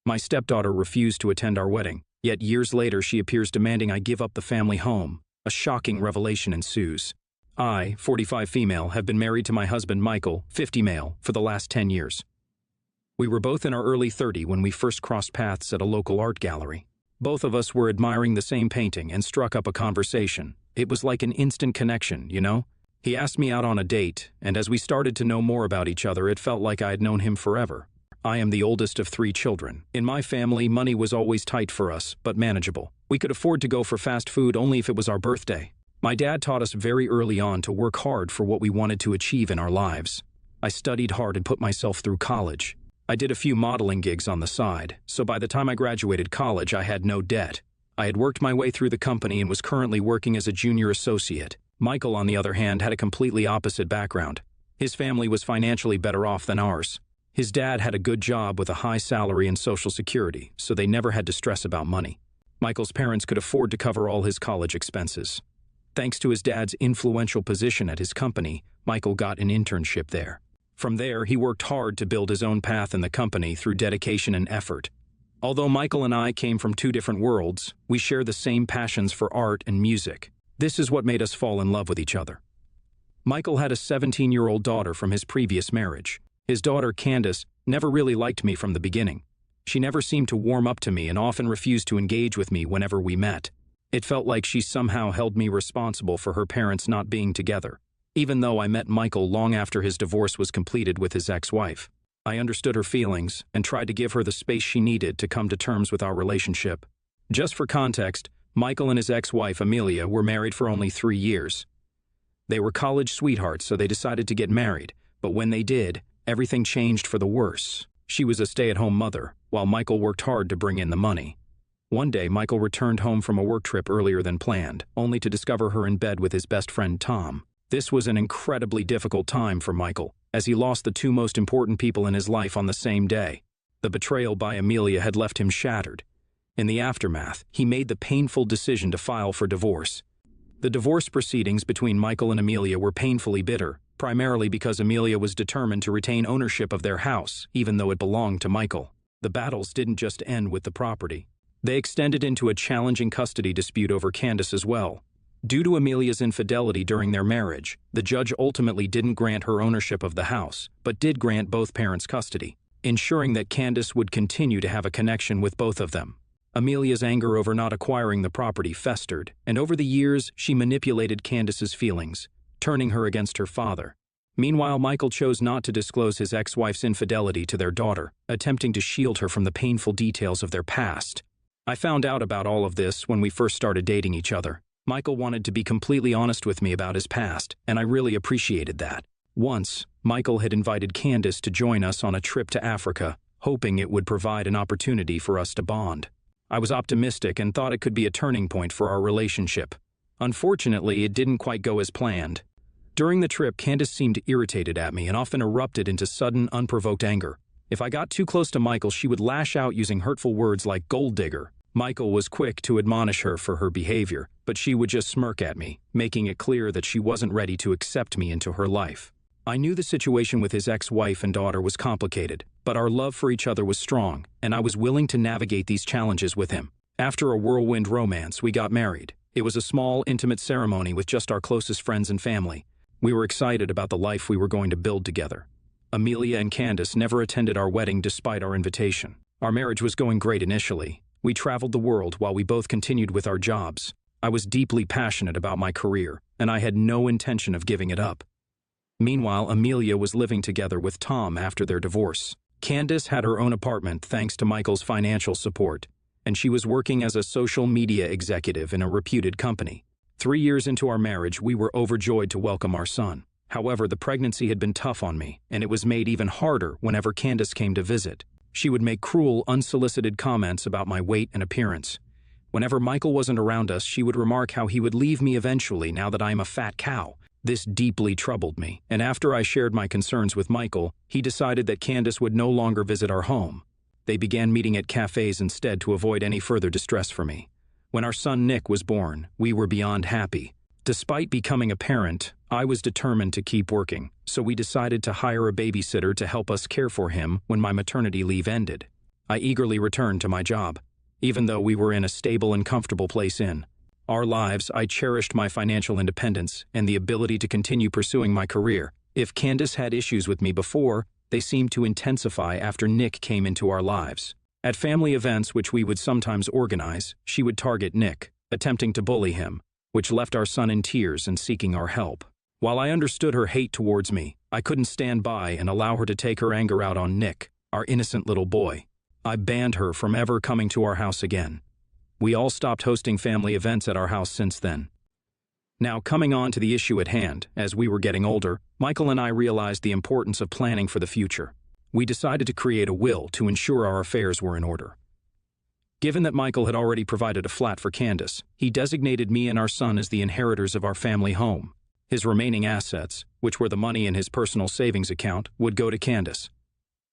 My stepdaughter refused to attend our wedding, yet years later she appears demanding I give up the family home. A shocking revelation ensues. I, 45 female, have been married to my husband Michael, 50 male, for the last 10 years. We were both in our early 30s when we first crossed paths at a local art gallery. Both of us were admiring the same painting and struck up a conversation. It was like an instant connection, you know? He asked me out on a date, and as we started to know more about each other, it felt like I had known him forever. I am the oldest of 3 children. In my family, money was always tight for us, but manageable. We could afford to go for fast food only if it was our birthday. My dad taught us very early on to work hard for what we wanted to achieve in our lives. I studied hard and put myself through college. I did a few modeling gigs on the side, so by the time I graduated college, I had no debt. I had worked my way through the company and was currently working as a junior associate. Michael, on the other hand, had a completely opposite background. His family was financially better off than ours. His dad had a good job with a high salary and Social Security, so they never had to stress about money. Michael's parents could afford to cover all his college expenses. Thanks to his dad's influential position at his company, Michael got an internship there. From there, he worked hard to build his own path in the company through dedication and effort. Although Michael and I came from 2 different worlds, we share the same passions for art and music. This is what made us fall in love with each other. Michael had a 17-year-old daughter from his previous marriage. His daughter, Candace, never really liked me from the beginning. She never seemed to warm up to me and often refused to engage with me whenever we met. It felt like she somehow held me responsible for her parents not being together. Even though I met Michael long after his divorce was completed with his ex-wife, I understood her feelings and tried to give her the space she needed to come to terms with our relationship. Just for context, Michael and his ex-wife, Amelia, were married for only 3 years. They were college sweethearts, so they decided to get married, but when they did, everything changed for the worse. She was a stay-at-home mother, while Michael worked hard to bring in the money. One day, Michael returned home from a work trip earlier than planned, only to discover her in bed with his best friend, Tom. This was an incredibly difficult time for Michael, as he lost the 2 most important people in his life on the same day. The betrayal by Amelia had left him shattered. In the aftermath, he made the painful decision to file for divorce. The divorce proceedings between Michael and Amelia were painfully bitter, primarily because Amelia was determined to retain ownership of their house, even though it belonged to Michael. The battles didn't just end with the property. They extended into a challenging custody dispute over Candace as well. Due to Amelia's infidelity during their marriage, the judge ultimately didn't grant her ownership of the house, but did grant both parents custody, ensuring that Candace would continue to have a connection with both of them. Amelia's anger over not acquiring the property festered, and over the years, she manipulated Candace's feelings, turning her against her father. Meanwhile, Michael chose not to disclose his ex-wife's infidelity to their daughter, attempting to shield her from the painful details of their past. I found out about all of this when we first started dating each other. Michael wanted to be completely honest with me about his past, and I really appreciated that. Once, Michael had invited Candace to join us on a trip to Africa, hoping it would provide an opportunity for us to bond. I was optimistic and thought it could be a turning point for our relationship. Unfortunately, it didn't quite go as planned. During the trip, Candace seemed irritated at me and often erupted into sudden, unprovoked anger. If I got too close to Michael, she would lash out using hurtful words like gold digger. Michael was quick to admonish her for her behavior, but she would just smirk at me, making it clear that she wasn't ready to accept me into her life. I knew the situation with his ex-wife and daughter was complicated, but our love for each other was strong, and I was willing to navigate these challenges with him. After a whirlwind romance, we got married. It was a small, intimate ceremony with just our closest friends and family. We were excited about the life we were going to build together. Amelia and Candace never attended our wedding despite our invitation. Our marriage was going great initially. We traveled the world while we both continued with our jobs. I was deeply passionate about my career, and I had no intention of giving it up. Meanwhile, Amelia was living together with Tom after their divorce. Candace had her own apartment thanks to Michael's financial support, and she was working as a social media executive in a reputed company. 3 years into our marriage, we were overjoyed to welcome our son. However, the pregnancy had been tough on me, and it was made even harder whenever Candace came to visit. She would make cruel, unsolicited comments about my weight and appearance. Whenever Michael wasn't around us, she would remark how he would leave me eventually now that I am a fat cow. This deeply troubled me, and after I shared my concerns with Michael, he decided that Candace would no longer visit our home. They began meeting at cafes instead to avoid any further distress for me. When our son Nick was born, we were beyond happy. Despite becoming a parent, I was determined to keep working, so we decided to hire a babysitter to help us care for him when my maternity leave ended. I eagerly returned to my job. Even though we were in a stable and comfortable place in our lives, I cherished my financial independence and the ability to continue pursuing my career. If Candace had issues with me before, they seemed to intensify after Nick came into our lives. At family events which we would sometimes organize, she would target Nick, attempting to bully him, which left our son in tears and seeking our help. While I understood her hate towards me, I couldn't stand by and allow her to take her anger out on Nick, our innocent little boy. I banned her from ever coming to our house again. We all stopped hosting family events at our house since then. Now, coming on to the issue at hand, as we were getting older, Michael and I realized the importance of planning for the future. We decided to create a will to ensure our affairs were in order. Given that Michael had already provided a flat for Candace, he designated me and our son as the inheritors of our family home. His remaining assets, which were the money in his personal savings account, would go to Candace.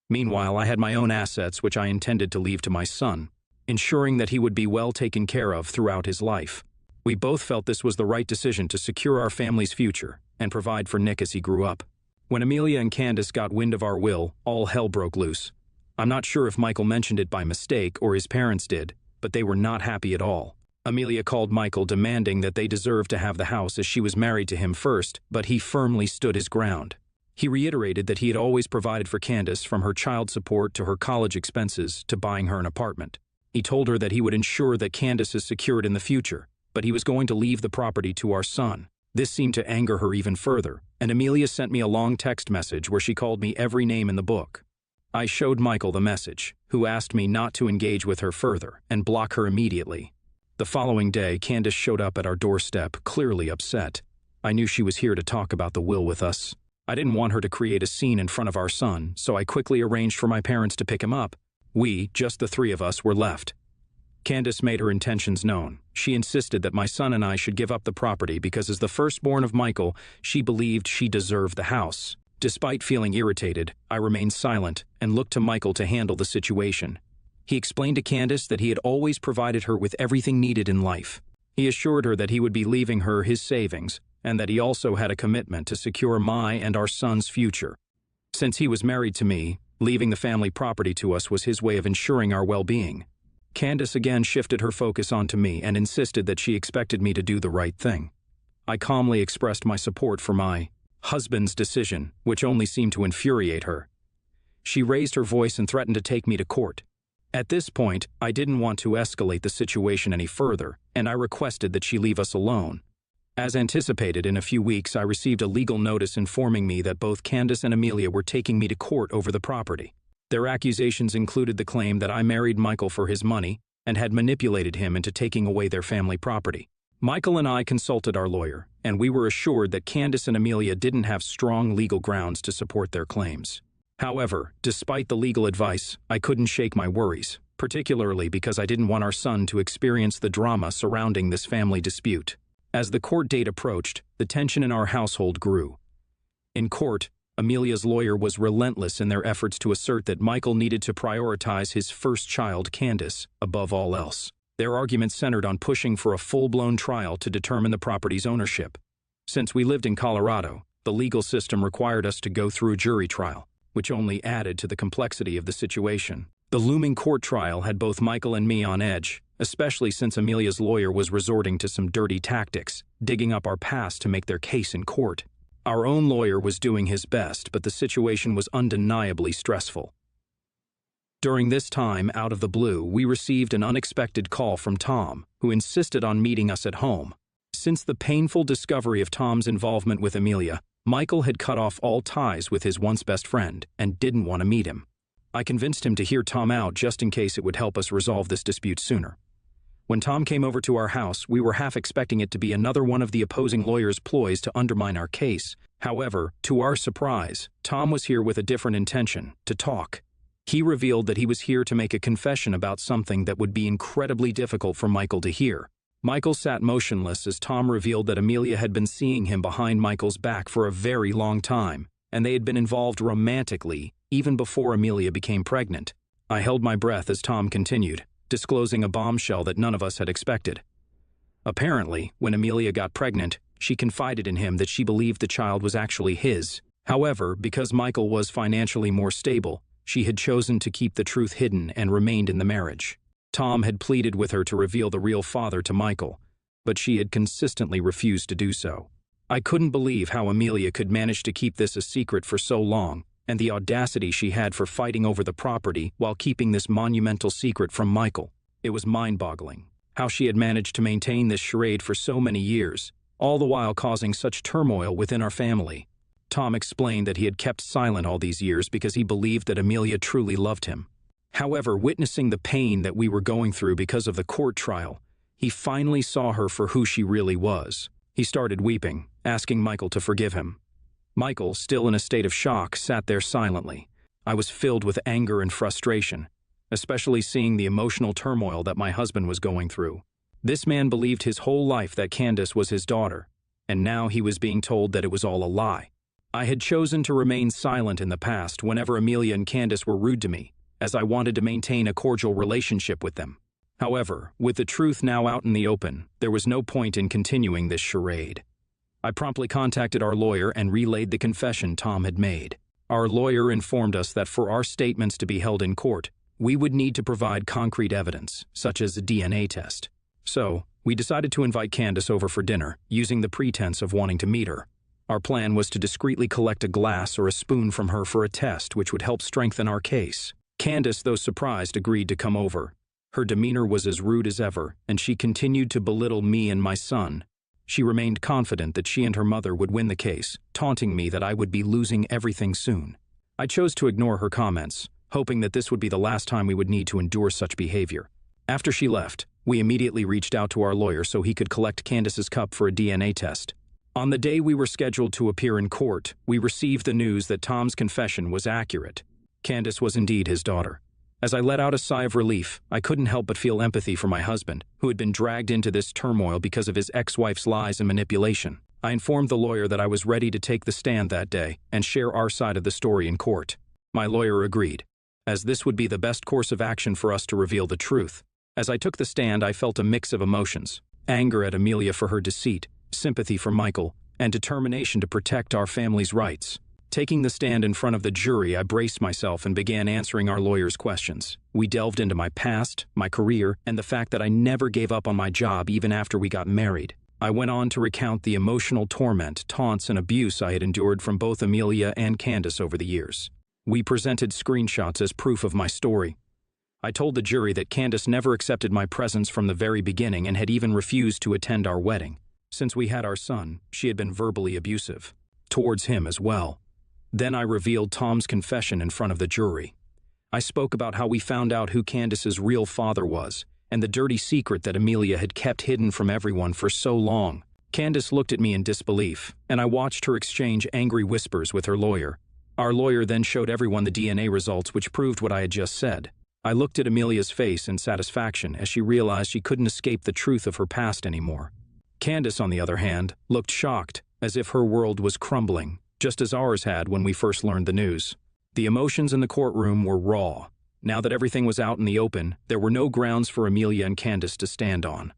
Meanwhile, I had my own assets which I intended to leave to my son, ensuring that he would be well taken care of throughout his life. We both felt this was the right decision to secure our family's future and provide for Nick as he grew up. When Amelia and Candace got wind of our will, all hell broke loose. I'm not sure if Michael mentioned it by mistake or his parents did, but they were not happy at all. Amelia called Michael demanding that they deserved to have the house as she was married to him first, but he firmly stood his ground. He reiterated that he had always provided for Candace, from her child support to her college expenses to buying her an apartment. He told her that he would ensure that Candace is secured in the future, but he was going to leave the property to our son. This seemed to anger her even further, and Amelia sent me a long text message where she called me every name in the book. I showed Michael the message, who asked me not to engage with her further and block her immediately. The following day, Candace showed up at our doorstep, clearly upset. I knew she was here to talk about the will with us. I didn't want her to create a scene in front of our son, so I quickly arranged for my parents to pick him up. We, just the three of us, were left. Candace made her intentions known. She insisted that my son and I should give up the property because, as the firstborn of Michael, she believed she deserved the house. Despite feeling irritated, I remained silent and looked to Michael to handle the situation. He explained to Candace that he had always provided her with everything needed in life. He assured her that he would be leaving her his savings, and that he also had a commitment to secure my and our son's future. Since he was married to me, leaving the family property to us was his way of ensuring our well-being. Candace again shifted her focus onto me and insisted that she expected me to do the right thing. I calmly expressed my support for my husband's decision, which only seemed to infuriate her. She raised her voice and threatened to take me to court. At this point, I didn't want to escalate the situation any further, and I requested that she leave us alone. As anticipated, in a few weeks I received a legal notice informing me that both Candace and Amelia were taking me to court over the property. Their accusations included the claim that I married Michael for his money and had manipulated him into taking away their family property. Michael and I consulted our lawyer, and we were assured that Candace and Amelia didn't have strong legal grounds to support their claims. However, despite the legal advice, I couldn't shake my worries, particularly because I didn't want our son to experience the drama surrounding this family dispute. As the court date approached, the tension in our household grew. In court, Amelia's lawyer was relentless in their efforts to assert that Michael needed to prioritize his first child, Candace, above all else. Their argument centered on pushing for a full-blown trial to determine the property's ownership. Since we lived in Colorado, the legal system required us to go through a jury trial, which only added to the complexity of the situation. The looming court trial had both Michael and me on edge, especially since Amelia's lawyer was resorting to some dirty tactics, digging up our past to make their case in court. Our own lawyer was doing his best, but the situation was undeniably stressful. During this time, out of the blue, we received an unexpected call from Tom, who insisted on meeting us at home. Since the painful discovery of Tom's involvement with Amelia, Michael had cut off all ties with his once best friend and didn't want to meet him. I convinced him to hear Tom out just in case it would help us resolve this dispute sooner. When Tom came over to our house, we were half expecting it to be another one of the opposing lawyer's ploys to undermine our case. However, to our surprise, Tom was here with a different intention: to talk. He revealed that he was here to make a confession about something that would be incredibly difficult for Michael to hear. Michael sat motionless as Tom revealed that Amelia had been seeing him behind Michael's back for a very long time, and they had been involved romantically even before Amelia became pregnant. I held my breath as Tom continued, disclosing a bombshell that none of us had expected. Apparently, when Amelia got pregnant, she confided in him that she believed the child was actually his. However, because Michael was financially more stable, She had chosen to keep the truth hidden and remained in the marriage. Tom had pleaded with her to reveal the real father to Michael, but she had consistently refused to do so. I couldn't believe how Amelia could manage to keep this a secret for so long, and the audacity she had for fighting over the property while keeping this monumental secret from Michael. It was mind-boggling how she had managed to maintain this charade for so many years, all the while causing such turmoil within our family. Tom explained that he had kept silent all these years because he believed that Amelia truly loved him. However, witnessing the pain that we were going through because of the court trial, he finally saw her for who she really was. He started weeping, asking Michael to forgive him. Michael, still in a state of shock, sat there silently. I was filled with anger and frustration, especially seeing the emotional turmoil that my husband was going through. This man believed his whole life that Candace was his daughter, and now he was being told that it was all a lie. I had chosen to remain silent in the past whenever Amelia and Candace were rude to me, as I wanted to maintain a cordial relationship with them. However, with the truth now out in the open, there was no point in continuing this charade. I promptly contacted our lawyer and relayed the confession Tom had made. Our lawyer informed us that for our statements to be held in court, we would need to provide concrete evidence, such as a DNA test. So, we decided to invite Candace over for dinner, using the pretense of wanting to meet her. Our plan was to discreetly collect a glass or a spoon from her for a test which would help strengthen our case. Candace, though surprised, agreed to come over. Her demeanor was as rude as ever, and she continued to belittle me and my son. She remained confident that she and her mother would win the case, taunting me that I would be losing everything soon. I chose to ignore her comments, hoping that this would be the last time we would need to endure such behavior. After she left, we immediately reached out to our lawyer so he could collect Candace's cup for a DNA test. On the day we were scheduled to appear in court, we received the news that Tom's confession was accurate. Candace was indeed his daughter. As I let out a sigh of relief, I couldn't help but feel empathy for my husband, who had been dragged into this turmoil because of his ex-wife's lies and manipulation. I informed the lawyer that I was ready to take the stand that day and share our side of the story in court. My lawyer agreed, as this would be the best course of action for us to reveal the truth. As I took the stand, I felt a mix of emotions: anger at Amelia for her deceit, sympathy for Michael, and determination to protect our family's rights. Taking the stand in front of the jury, I braced myself and began answering our lawyer's questions. We delved into my past, my career, and the fact that I never gave up on my job even after we got married. I went on to recount the emotional torment, taunts, and abuse I had endured from both Amelia and Candace over the years. We presented screenshots as proof of my story. I told the jury that Candace never accepted my presence from the very beginning and had even refused to attend our wedding. Since we had our son, she had been verbally abusive towards him as well. Then I revealed Tom's confession in front of the jury. I spoke about how we found out who Candace's real father was, and the dirty secret that Amelia had kept hidden from everyone for so long. Candace looked at me in disbelief, and I watched her exchange angry whispers with her lawyer. Our lawyer then showed everyone the DNA results which proved what I had just said. I looked at Amelia's face in satisfaction as she realized she couldn't escape the truth of her past anymore. Candace, on the other hand, looked shocked, as if her world was crumbling, just as ours had when we first learned the news. The emotions in the courtroom were raw. Now that everything was out in the open, there were no grounds for Amelia and Candace to stand on.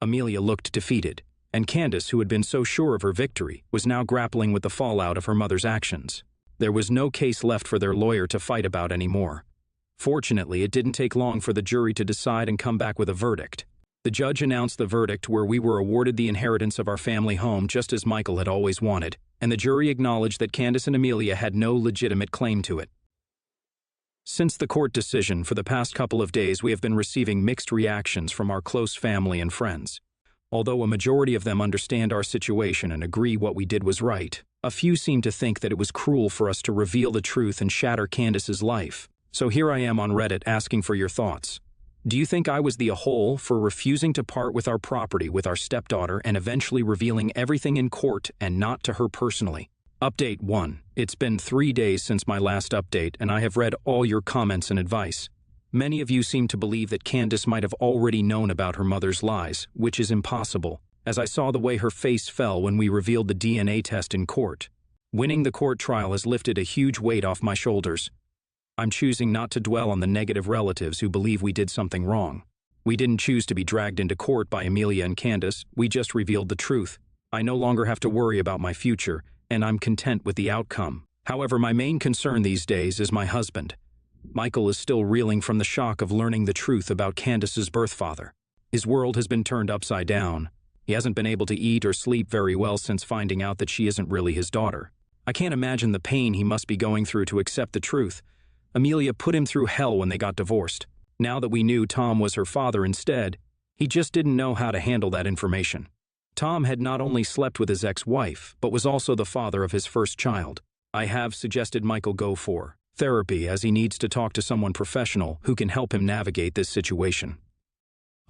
Amelia looked defeated, and Candace, who had been so sure of her victory, was now grappling with the fallout of her mother's actions. There was no case left for their lawyer to fight about anymore. Fortunately, it didn't take long for the jury to decide and come back with a verdict. The judge announced the verdict where we were awarded the inheritance of our family home just as Michael had always wanted, and the jury acknowledged that Candace and Amelia had no legitimate claim to it. Since the court decision, for the past couple of days we have been receiving mixed reactions from our close family and friends. Although a majority of them understand our situation and agree what we did was right, a few seem to think that it was cruel for us to reveal the truth and shatter Candace's life. So here I am on Reddit asking for your thoughts. Do you think I was the a-hole for refusing to part with our property with our stepdaughter and eventually revealing everything in court and not to her personally? Update 1. It's been 3 days since my last update and I have read all your comments and advice. Many of you seem to believe that Candace might have already known about her mother's lies, which is impossible, as I saw the way her face fell when we revealed the DNA test in court. Winning the court trial has lifted a huge weight off my shoulders. I'm choosing not to dwell on the negative relatives who believe we did something wrong. We didn't choose to be dragged into court by Amelia and Candace, we just revealed the truth. I no longer have to worry about my future, and I'm content with the outcome. However, my main concern these days is my husband. Michael is still reeling from the shock of learning the truth about Candace's birth father. His world has been turned upside down. He hasn't been able to eat or sleep very well since finding out that she isn't really his daughter. I can't imagine the pain he must be going through to accept the truth. Amelia put him through hell when they got divorced. Now that we knew Tom was her father instead, he just didn't know how to handle that information. Tom had not only slept with his ex-wife, but was also the father of his first child. I have suggested Michael go for therapy as he needs to talk to someone professional who can help him navigate this situation.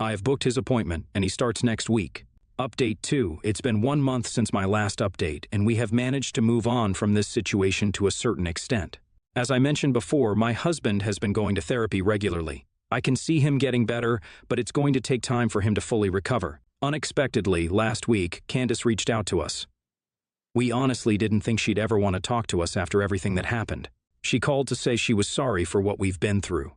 I have booked his appointment, and he starts next week. Update 2. It's been 1 month since my last update, and we have managed to move on from this situation to a certain extent. As I mentioned before, my husband has been going to therapy regularly. I can see him getting better, but it's going to take time for him to fully recover. Unexpectedly, last week, Candace reached out to us. We honestly didn't think she'd ever want to talk to us after everything that happened. She called to say she was sorry for what we've been through.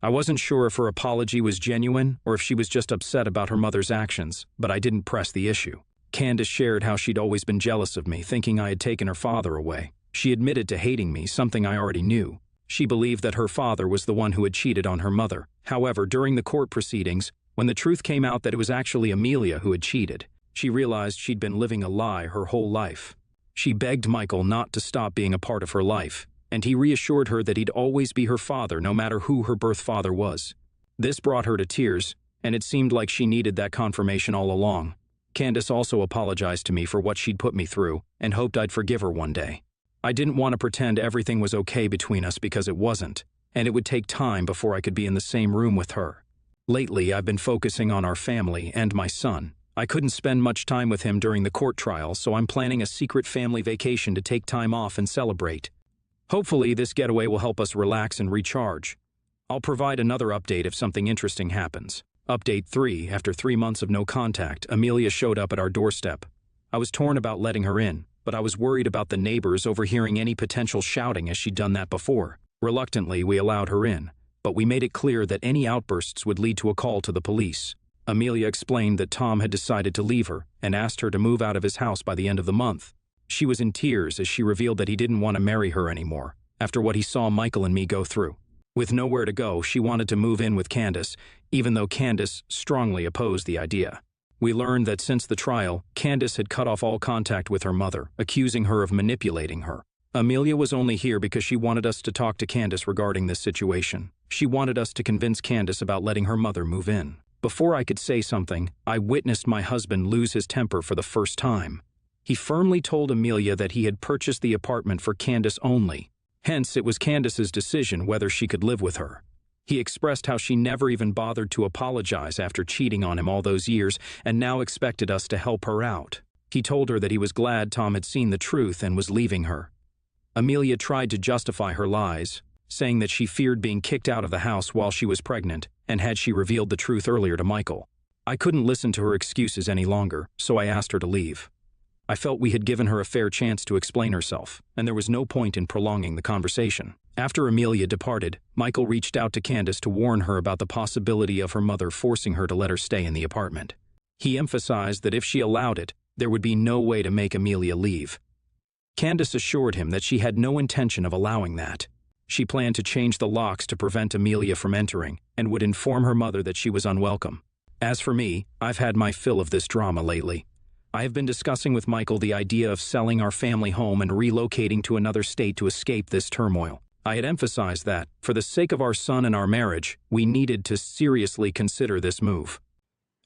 I wasn't sure if her apology was genuine or if she was just upset about her mother's actions, but I didn't press the issue. Candace shared how she'd always been jealous of me, thinking I had taken her father away. She admitted to hating me, something I already knew. She believed that her father was the one who had cheated on her mother. However, during the court proceedings, when the truth came out that it was actually Amelia who had cheated, she realized she'd been living a lie her whole life. She begged Michael not to stop being a part of her life, and he reassured her that he'd always be her father no matter who her birth father was. This brought her to tears, and it seemed like she needed that confirmation all along. Candace also apologized to me for what she'd put me through and hoped I'd forgive her one day. I didn't want to pretend everything was okay between us because it wasn't, and it would take time before I could be in the same room with her. Lately, I've been focusing on our family and my son. I couldn't spend much time with him during the court trial, so I'm planning a secret family vacation to take time off and celebrate. Hopefully, this getaway will help us relax and recharge. I'll provide another update if something interesting happens. Update 3. After 3 months of no contact, Amelia showed up at our doorstep. I was torn about letting her in, but I was worried about the neighbors overhearing any potential shouting as she'd done that before. Reluctantly, we allowed her in, but we made it clear that any outbursts would lead to a call to the police. Amelia explained that Tom had decided to leave her and asked her to move out of his house by the end of the month. She was in tears as she revealed that he didn't want to marry her anymore, after what he saw Michael and me go through. With nowhere to go, she wanted to move in with Candace, even though Candace strongly opposed the idea. We learned that since the trial, Candace had cut off all contact with her mother, accusing her of manipulating her. Amelia was only here because she wanted us to talk to Candace regarding this situation. She wanted us to convince Candace about letting her mother move in. Before I could say something, I witnessed my husband lose his temper for the first time. He firmly told Amelia that he had purchased the apartment for Candace only. Hence, it was Candace's decision whether she could live with her. He expressed how she never even bothered to apologize after cheating on him all those years and now expected us to help her out. He told her that he was glad Tom had seen the truth and was leaving her. Amelia tried to justify her lies, saying that she feared being kicked out of the house while she was pregnant and had she revealed the truth earlier to Michael. I couldn't listen to her excuses any longer, so I asked her to leave. I felt we had given her a fair chance to explain herself, and there was no point in prolonging the conversation. After Amelia departed, Michael reached out to Candace to warn her about the possibility of her mother forcing her to let her stay in the apartment. He emphasized that if she allowed it, there would be no way to make Amelia leave. Candace assured him that she had no intention of allowing that. She planned to change the locks to prevent Amelia from entering and would inform her mother that she was unwelcome. As for me, I've had my fill of this drama lately. I have been discussing with Michael the idea of selling our family home and relocating to another state to escape this turmoil. I had emphasized that, for the sake of our son and our marriage, we needed to seriously consider this move.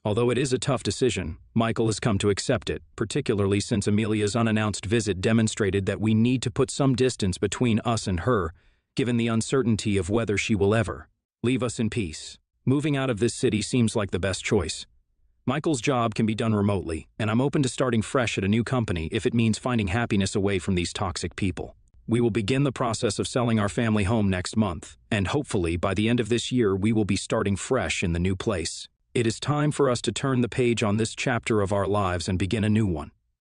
Although it is a tough decision, Michael has come to accept it, particularly since Amelia's unannounced visit demonstrated that we need to put some distance between us and her, given the uncertainty of whether she will ever leave us in peace. Moving out of this city seems like the best choice. Michael's job can be done remotely, and I'm open to starting fresh at a new company if it means finding happiness away from these toxic people. We will begin the process of selling our family home next month, and hopefully by the end of this year we will be starting fresh in the new place. It is time for us to turn the page on this chapter of our lives and begin a new one.